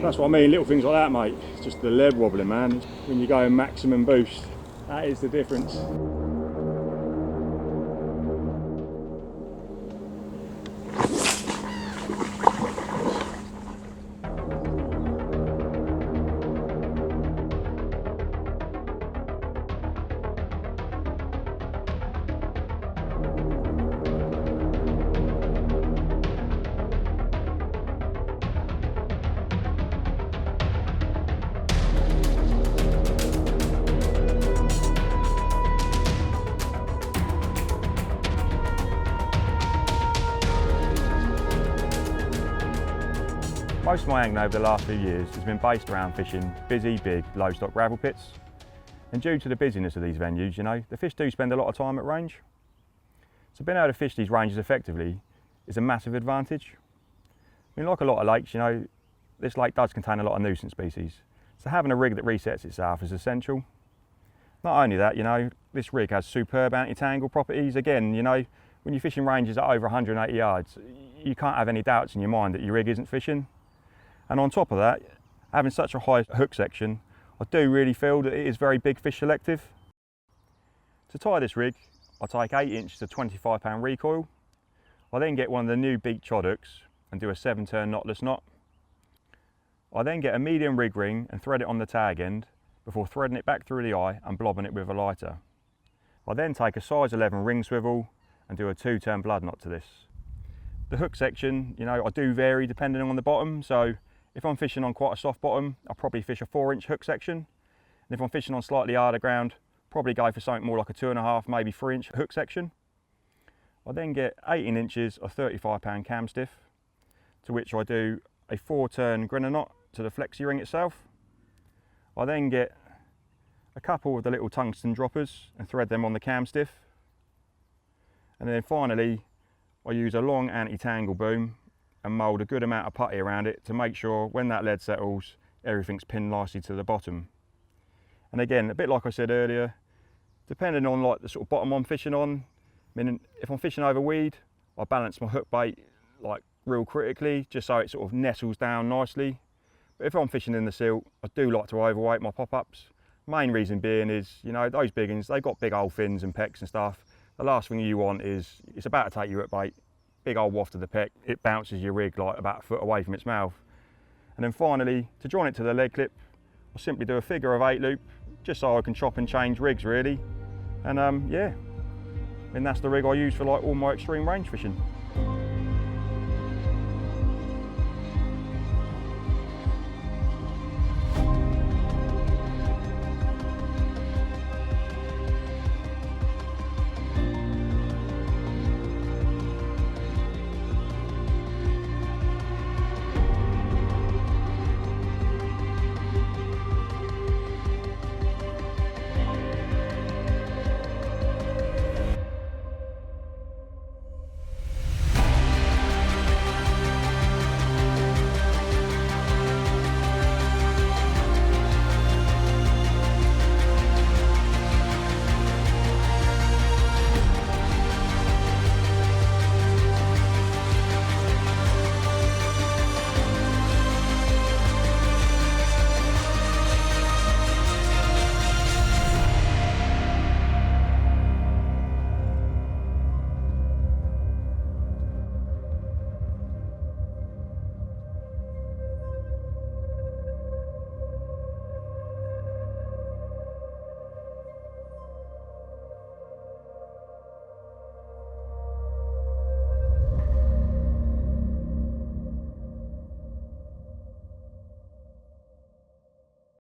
That's what I mean, little things like that, mate. It's just the lead wobbling, man. When you go in maximum boost, that is the difference. Most of my angling over the last few years has been based around fishing busy, big, low stock gravel pits. And due to the busyness of these venues, you know, the fish do spend a lot of time at range. So being able to fish these ranges effectively is a massive advantage. I mean, like a lot of lakes, you know, this lake does contain a lot of nuisance species. So having a rig that resets itself is essential. Not only that, you know, this rig has superb anti-tangle properties. Again, you know, when you're fishing ranges at over 180 yards, you can't have any doubts in your mind that your rig isn't fishing. And on top of that, having such a high hook section, I do really feel that it is very big fish selective. To tie this rig, I take 8 inches of 25-pound recoil. I then get one of the new beak chod hooks and do a 7-turn knotless knot. I then get a medium rig ring and thread it on the tag end before threading it back through the eye and blobbing it with a lighter. I then take a size 11 ring swivel and do a 2-turn blood knot to this. The hook section, you know, I do vary depending on the bottom, so if I'm fishing on quite a soft bottom, I'll probably fish a 4-inch hook section. And if I'm fishing on slightly harder ground, probably go for something more like a 2.5, maybe 3-inch hook section. I then get 18 inches of 35-pound cam stiff, to which I do a 4-turn grinner knot to the flexi ring itself. I then get a couple of the little tungsten droppers and thread them on the cam stiff. And then finally, I use a long anti-tangle boom and mould a good amount of putty around it to make sure when that lead settles, everything's pinned nicely to the bottom. And again, a bit like I said earlier, depending on like the sort of bottom I'm fishing on, I mean, if I'm fishing over weed, I balance my hook bait like real critically, just so it sort of nestles down nicely. But if I'm fishing in the silt, I do like to overweight my pop-ups. Main reason being is, you know, those big ones, they've got big old fins and pecks and stuff. The last thing you want is, it's about to take your hook bait, big old waft of the peck, it bounces your rig like about a foot away from its mouth. And then finally, to join it to the lead clip, I simply do a figure of 8 loop, just so I can chop and change rigs really. And yeah, and that's the rig I use for like all my extreme range fishing.